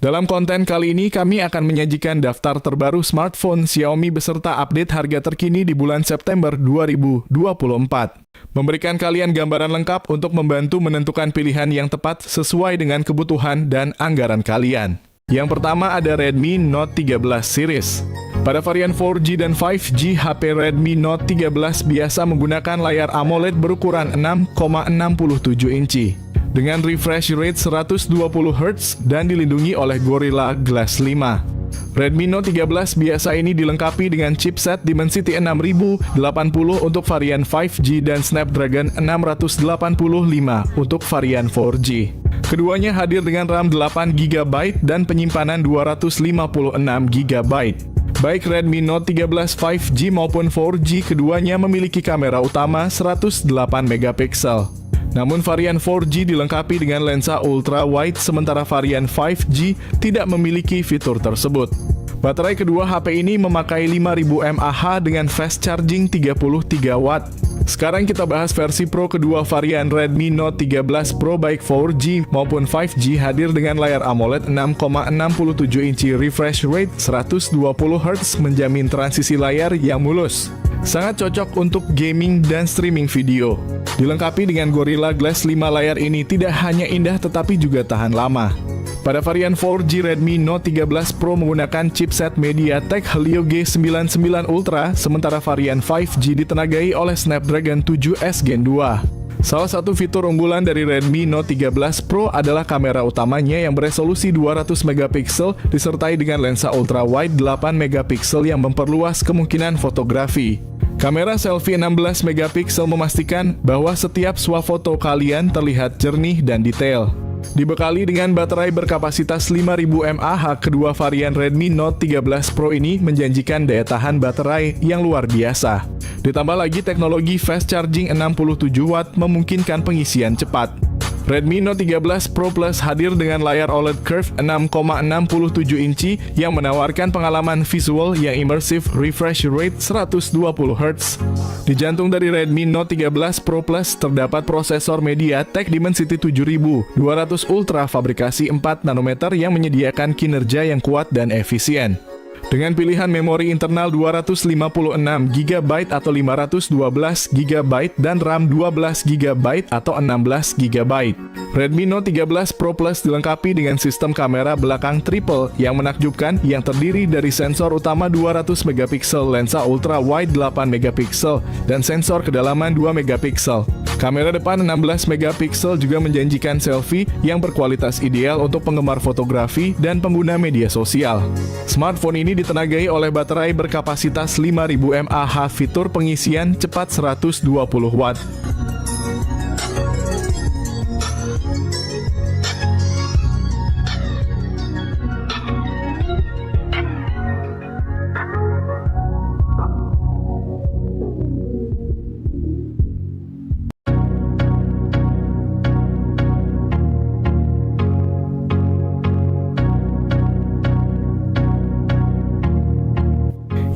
Dalam konten kali ini, kami akan menyajikan daftar terbaru smartphone Xiaomi beserta update harga terkini di bulan September 2024. Memberikan kalian gambaran lengkap untuk membantu menentukan pilihan yang tepat sesuai dengan kebutuhan dan anggaran kalian. Yang pertama ada Redmi Note 13 series. Pada varian 4G dan 5G, HP Redmi Note 13 biasa menggunakan layar AMOLED berukuran 6,67 inci. Dengan refresh rate 120 Hz dan dilindungi oleh Gorilla Glass 5. Redmi Note 13 biasa ini dilengkapi dengan chipset Dimensity 6080 untuk varian 5G dan Snapdragon 685 untuk varian 4G. Keduanya hadir dengan RAM 8GB dan penyimpanan 256GB. Baik Redmi Note 13 5G maupun 4G, keduanya memiliki kamera utama 108MP. Namun varian 4G dilengkapi dengan lensa ultra wide, sementara varian 5G tidak memiliki fitur tersebut. Baterai kedua HP ini memakai 5000 mAh dengan fast charging 33 watt. Sekarang kita bahas versi Pro kedua varian Redmi Note 13 Pro baik 4G maupun 5G hadir dengan layar AMOLED 6,67 inci, refresh rate 120 Hz, menjamin transisi layar yang mulus. Sangat cocok untuk gaming dan streaming video. Dilengkapi dengan Gorilla Glass 5, layar ini tidak hanya indah tetapi juga tahan lama. Pada varian 4G, Redmi Note 13 Pro menggunakan chipset MediaTek Helio G99 Ultra, sementara varian 5G ditenagai oleh Snapdragon 7S Gen 2. Salah satu fitur unggulan dari Redmi Note 13 Pro adalah kamera utamanya yang beresolusi 200MP disertai dengan lensa ultrawide 8MP yang memperluas kemungkinan fotografi. Kamera selfie 16MP memastikan bahwa setiap swafoto kalian terlihat jernih dan detail. Dibekali dengan baterai berkapasitas 5000 mAh, kedua varian Redmi Note 13 Pro ini menjanjikan daya tahan baterai yang luar biasa. Ditambah lagi teknologi fast charging 67 watt memungkinkan pengisian cepat. Redmi Note 13 Pro Plus hadir dengan layar OLED Curve 6,67 inci yang menawarkan pengalaman visual yang imersif, refresh rate 120 Hz. Di jantung dari Redmi Note 13 Pro Plus terdapat prosesor MediaTek Dimensity 7200 Ultra fabrikasi 4 nanometer yang menyediakan kinerja yang kuat dan efisien. Dengan pilihan memori internal 256GB atau 512GB dan RAM 12GB atau 16GB. Redmi Note 13 Pro Plus dilengkapi dengan sistem kamera belakang triple yang menakjubkan yang terdiri dari sensor utama 200MP, lensa ultra wide 8MP, dan sensor kedalaman 2MP. Kamera depan 16MP juga menjanjikan selfie yang berkualitas ideal untuk penggemar fotografi dan pengguna media sosial. Smartphone ini ditenagai oleh baterai berkapasitas 5000 mAh, fitur pengisian cepat 120 watt.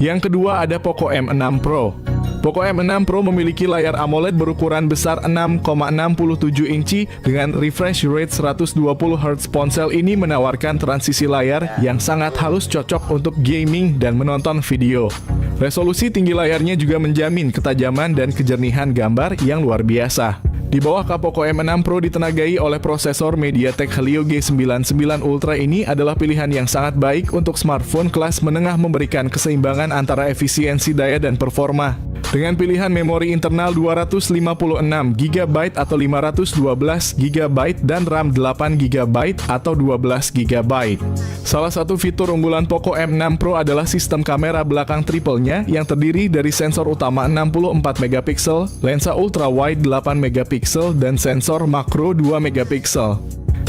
Yang kedua ada Poco M6 Pro. Poco M6 Pro memiliki layar AMOLED berukuran besar 6,67 inci dengan refresh rate 120 Hz. Ponsel ini menawarkan transisi layar yang sangat halus, cocok untuk gaming dan menonton video. Resolusi tinggi layarnya juga menjamin ketajaman dan kejernihan gambar yang luar biasa. Di bawah Poco M6 Pro ditenagai oleh prosesor MediaTek Helio G99 Ultra. Ini adalah pilihan yang sangat baik untuk smartphone kelas menengah, memberikan keseimbangan antara efisiensi daya dan performa. Dengan pilihan memori internal 256GB atau 512GB dan RAM 8GB atau 12GB. Salah satu fitur unggulan Poco M6 Pro adalah sistem kamera belakang triple-nya yang terdiri dari sensor utama 64MP, lensa ultra wide 8MP, dan sensor makro 2MP.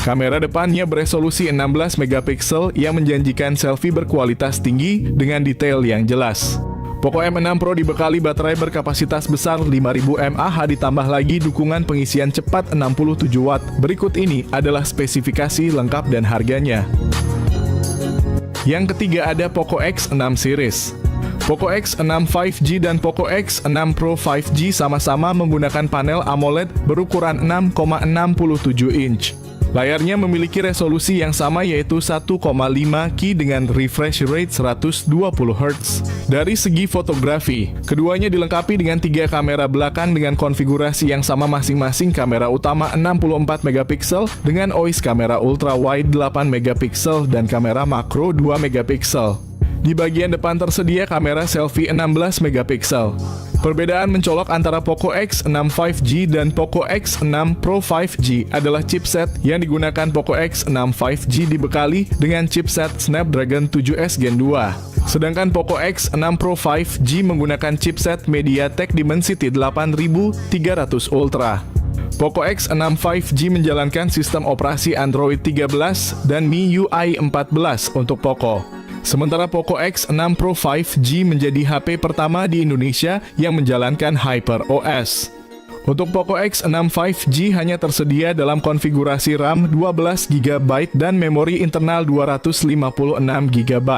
Kamera depannya beresolusi 16MP yang menjanjikan selfie berkualitas tinggi dengan detail yang jelas. Poco M6 Pro dibekali baterai berkapasitas besar 5000 mAh, ditambah lagi dukungan pengisian cepat 67 watt. Berikut ini adalah spesifikasi lengkap dan harganya. Yang ketiga ada Poco X6 series. Poco X6 5G dan Poco X6 Pro 5G sama-sama menggunakan panel AMOLED berukuran 6,67 inch. Layarnya memiliki resolusi yang sama yaitu 1,5K dengan refresh rate 120 Hz. Dari segi fotografi, keduanya dilengkapi dengan 3 kamera belakang dengan konfigurasi yang sama masing-masing. Kamera utama 64 megapiksel dengan OIS kamera ultra wide 8 megapiksel dan kamera makro 2 megapiksel. Di bagian depan tersedia kamera selfie 16 megapiksel. Perbedaan mencolok antara Poco X6 5G dan Poco X6 Pro 5G adalah chipset yang digunakan. Poco X6 5G dibekali dengan chipset Snapdragon 7S Gen 2. Sedangkan Poco X6 Pro 5G menggunakan chipset MediaTek Dimensity 8300 Ultra. Poco X6 5G menjalankan sistem operasi Android 13 dan MIUI 14 untuk Poco. Sementara Poco X6 Pro 5G menjadi HP pertama di Indonesia yang menjalankan HyperOS. Untuk Poco X6 5G hanya tersedia dalam konfigurasi RAM 12GB dan memori internal 256GB.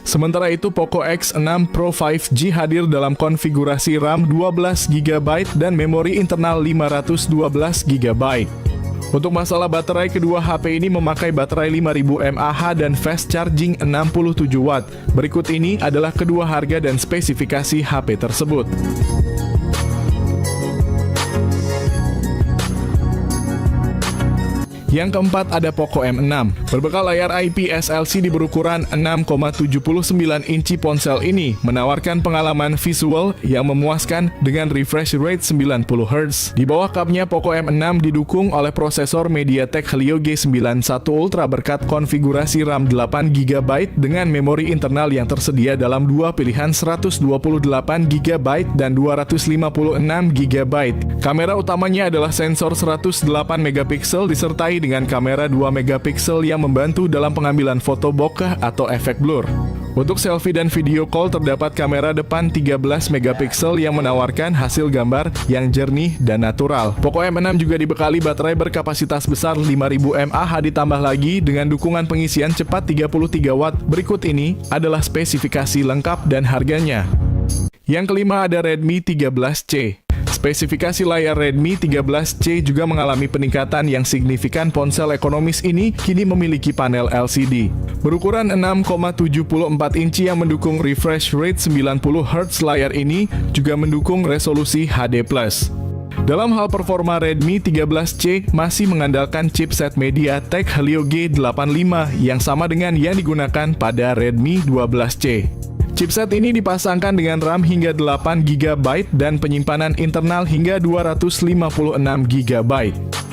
Sementara itu Poco X6 Pro 5G hadir dalam konfigurasi RAM 12GB dan memori internal 512GB. Untuk masalah baterai, kedua HP ini memakai baterai 5000 mAh dan fast charging 67 Watt. Berikut ini adalah kedua harga dan spesifikasi HP tersebut. Yang keempat ada Poco M6. Berbekal layar IPS LCD berukuran 6,79 inci, ponsel ini menawarkan pengalaman visual yang memuaskan dengan refresh rate 90 Hz. Di bawah cupnya Poco M6 didukung oleh prosesor MediaTek Helio G91 Ultra berkat konfigurasi RAM 8GB dengan memori internal yang tersedia dalam dua pilihan 128GB dan 256GB. Kamera utamanya adalah sensor 108 megapiksel disertai dengan kamera 2 megapiksel yang membantu dalam pengambilan foto bokeh atau efek blur. Untuk selfie dan video call terdapat kamera depan 13 megapiksel yang menawarkan hasil gambar yang jernih dan natural. Poco M6 juga dibekali baterai berkapasitas besar 5000 mAh ditambah lagi dengan dukungan pengisian cepat 33 Watt. Berikut ini adalah spesifikasi lengkap dan harganya. Yang kelima ada Redmi 13C. Spesifikasi layar Redmi 13C juga mengalami peningkatan yang signifikan. Ponsel ekonomis ini kini memiliki panel LCD berukuran 6,74 inci yang mendukung refresh rate 90 Hz. Layar ini juga mendukung resolusi HD+. Dalam hal performa, Redmi 13C masih mengandalkan chipset MediaTek Helio G85 yang sama dengan yang digunakan pada Redmi 12C. Chipset ini dipasangkan dengan RAM hingga 8GB dan penyimpanan internal hingga 256GB.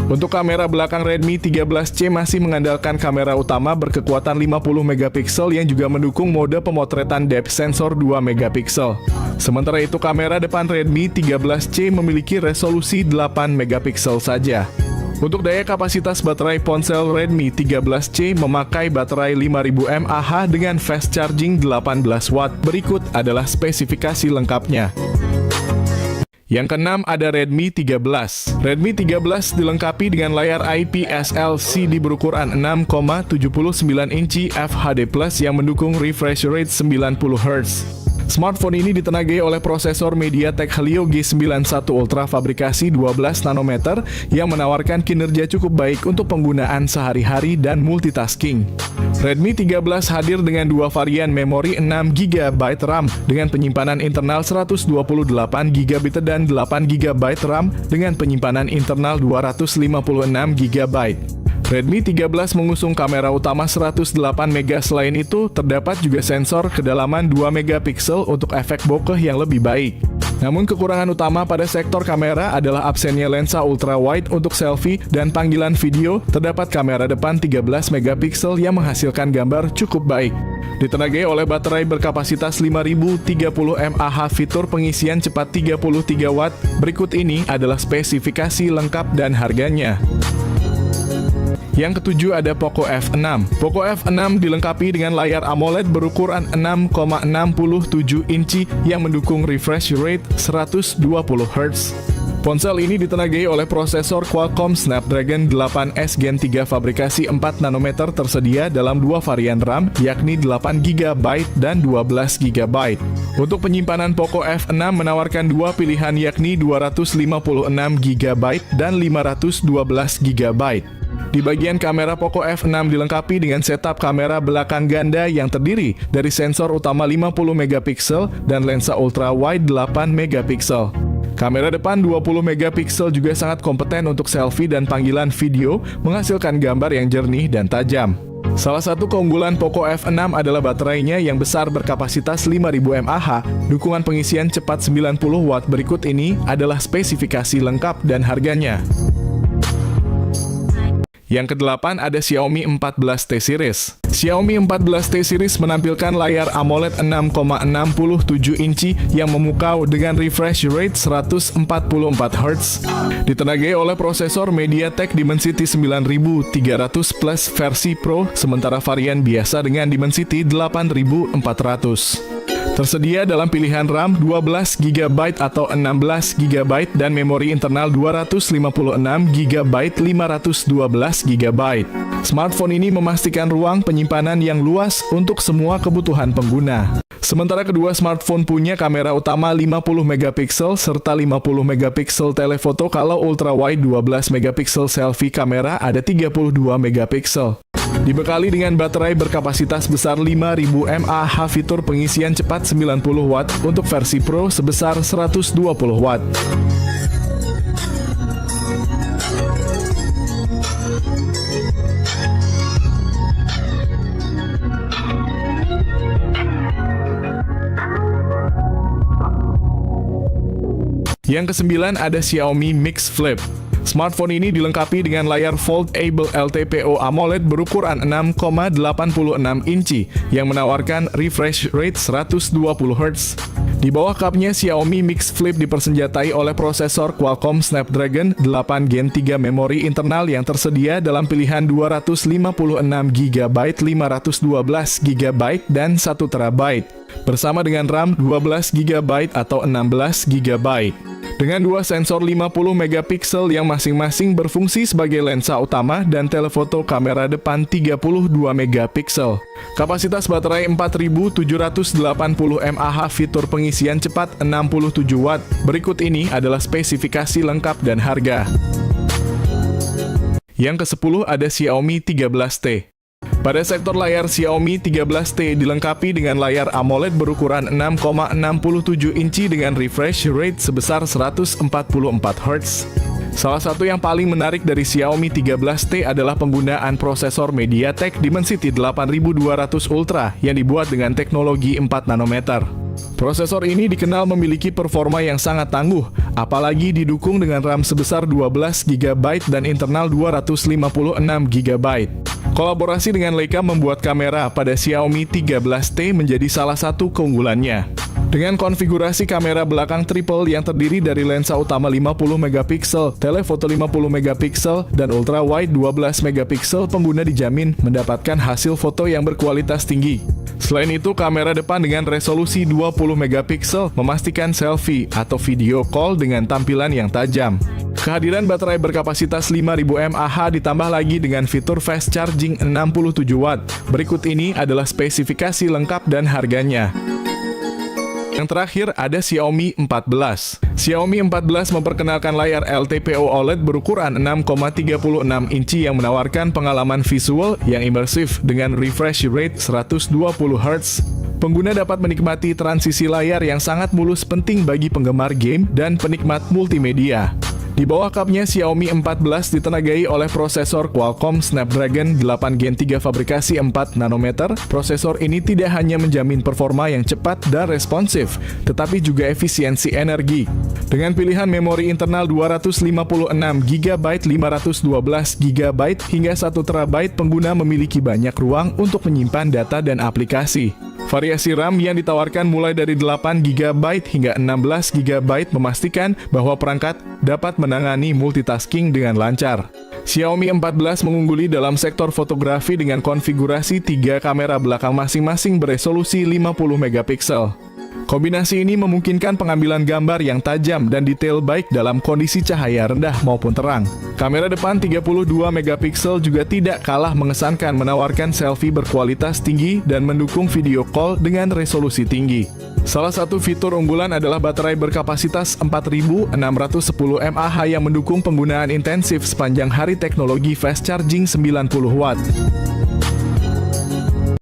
Untuk kamera belakang, Redmi 13C masih mengandalkan kamera utama berkekuatan 50 megapiksel yang juga mendukung mode pemotretan depth sensor 2 megapiksel. Sementara itu kamera depan Redmi 13C memiliki resolusi 8 megapiksel saja. Untuk daya kapasitas baterai, ponsel Redmi 13C memakai baterai 5000 mAh dengan fast charging 18 Watt. Berikut adalah spesifikasi lengkapnya. Yang keenam ada Redmi 13. Redmi 13 dilengkapi dengan layar IPS LCD berukuran 6,79 inci FHD+ yang mendukung refresh rate 90 Hz. Smartphone ini ditenagai oleh prosesor MediaTek Helio G91 Ultra fabrikasi 12 nanometer yang menawarkan kinerja cukup baik untuk penggunaan sehari-hari dan multitasking. Redmi 13 hadir dengan dua varian memori 6GB RAM dengan penyimpanan internal 128GB dan 8GB RAM dengan penyimpanan internal 256GB. Redmi 13 mengusung kamera utama 108MP. Selain itu, terdapat juga sensor kedalaman 2 megapiksel untuk efek bokeh yang lebih baik. Namun kekurangan utama pada sektor kamera adalah absennya lensa ultra wide untuk selfie dan panggilan video. Terdapat kamera depan 13 megapiksel yang menghasilkan gambar cukup baik. Ditenagai oleh baterai berkapasitas 5030 mAh, fitur pengisian cepat 33 Watt. Berikut ini adalah spesifikasi lengkap dan harganya. Yang ketujuh ada Poco F6. Poco F6 dilengkapi dengan layar AMOLED berukuran 6,67 inci yang mendukung refresh rate 120 Hz. Ponsel ini ditenagai oleh prosesor Qualcomm Snapdragon 8S Gen 3 fabrikasi 4 nanometer tersedia dalam dua varian RAM, yakni 8GB dan 12GB. Untuk penyimpanan, Poco F6 menawarkan dua pilihan yakni 256GB dan 512GB. Di bagian kamera, Poco F6 dilengkapi dengan setup kamera belakang ganda yang terdiri dari sensor utama 50 megapiksel dan lensa ultra wide 8 megapiksel. Kamera depan 20 megapiksel juga sangat kompeten untuk selfie dan panggilan video, menghasilkan gambar yang jernih dan tajam. Salah satu keunggulan Poco F6 adalah baterainya yang besar berkapasitas 5000 mAh. Dukungan pengisian cepat 90 watt. Berikut ini adalah spesifikasi lengkap dan harganya. Yang ke-8 ada Xiaomi 14T Series. Xiaomi 14T Series menampilkan layar AMOLED 6,67 inci yang memukau dengan refresh rate 144 Hz. Ditenagai oleh prosesor MediaTek Dimensity 9300 Plus versi Pro, sementara varian biasa dengan Dimensity 8400. Tersedia dalam pilihan RAM 12GB atau 16GB dan memori internal 256GB 512GB. Smartphone ini memastikan ruang penyimpanan yang luas untuk semua kebutuhan pengguna. Sementara kedua smartphone punya kamera utama 50 megapiksel serta 50 megapiksel telefoto, kalau ultra wide 12 megapiksel selfie kamera ada 32 megapiksel. Dibekali dengan baterai berkapasitas besar 5000 mAh, fitur pengisian cepat 90 watt untuk versi Pro sebesar 120 watt. Yang ke-9 ada Xiaomi Mix Flip. Smartphone ini dilengkapi dengan layar Foldable LTPO AMOLED berukuran 6,86 inci yang menawarkan refresh rate 120 Hz. Di bawah cupnya, Xiaomi Mix Flip dipersenjatai oleh prosesor Qualcomm Snapdragon 8 Gen 3 memori internal yang tersedia dalam pilihan 256GB, 512GB, dan 1TB, bersama dengan RAM 12GB atau 16GB. Dengan dua sensor 50 megapiksel yang masing-masing berfungsi sebagai lensa utama dan telefoto kamera depan 32 megapiksel. Kapasitas baterai 4780 mAh, fitur pengisian cepat 67 watt. Berikut ini adalah spesifikasi lengkap dan harga. Yang ke-10 ada Xiaomi 13T. Pada sektor layar, Xiaomi 13T dilengkapi dengan layar AMOLED berukuran 6,67 inci dengan refresh rate sebesar 144 Hz. Salah satu yang paling menarik dari Xiaomi 13T adalah penggunaan prosesor MediaTek Dimensity 8200 Ultra yang dibuat dengan teknologi 4 nanometer. Prosesor ini dikenal memiliki performa yang sangat tangguh, apalagi didukung dengan RAM sebesar 12GB dan internal 256GB. Kolaborasi dengan Leica membuat kamera pada Xiaomi 13T menjadi salah satu keunggulannya. Dengan konfigurasi kamera belakang triple yang terdiri dari lensa utama 50 megapiksel, telefoto 50 megapiksel, dan ultra wide 12 megapiksel, pengguna dijamin mendapatkan hasil foto yang berkualitas tinggi. Selain itu, kamera depan dengan resolusi 20 megapiksel memastikan selfie atau video call dengan tampilan yang tajam. Kehadiran baterai berkapasitas 5000 mAh ditambah lagi dengan fitur fast charging 67 watt. Berikut ini adalah spesifikasi lengkap dan harganya. Yang terakhir ada Xiaomi 14. Xiaomi 14 memperkenalkan layar LTPO OLED berukuran 6,36 inci yang menawarkan pengalaman visual yang imersif dengan refresh rate 120 Hz. Pengguna dapat menikmati transisi layar yang sangat mulus, penting bagi penggemar game dan penikmat multimedia. Di bawah cupnya, Xiaomi 14 ditenagai oleh prosesor Qualcomm Snapdragon 8 Gen 3 fabrikasi 4 nanometer. Prosesor ini tidak hanya menjamin performa yang cepat dan responsif, tetapi juga efisiensi energi. Dengan pilihan memori internal 256GB, 512GB, hingga 1TB, pengguna memiliki banyak ruang untuk menyimpan data dan aplikasi. Variasi RAM yang ditawarkan mulai dari 8GB hingga 16GB memastikan bahwa perangkat dapat menangani multitasking dengan lancar. Xiaomi 14 mengungguli dalam sektor fotografi dengan konfigurasi 3 kamera belakang masing-masing beresolusi 50 megapiksel. Kombinasi ini memungkinkan pengambilan gambar yang tajam dan detail baik dalam kondisi cahaya rendah maupun terang. Kamera depan 32 megapiksel juga tidak kalah mengesankan, menawarkan selfie berkualitas tinggi dan mendukung video call dengan resolusi tinggi. Salah satu fitur unggulan adalah baterai berkapasitas 4610 mAh yang mendukung penggunaan intensif sepanjang hari, teknologi fast charging 90 watt.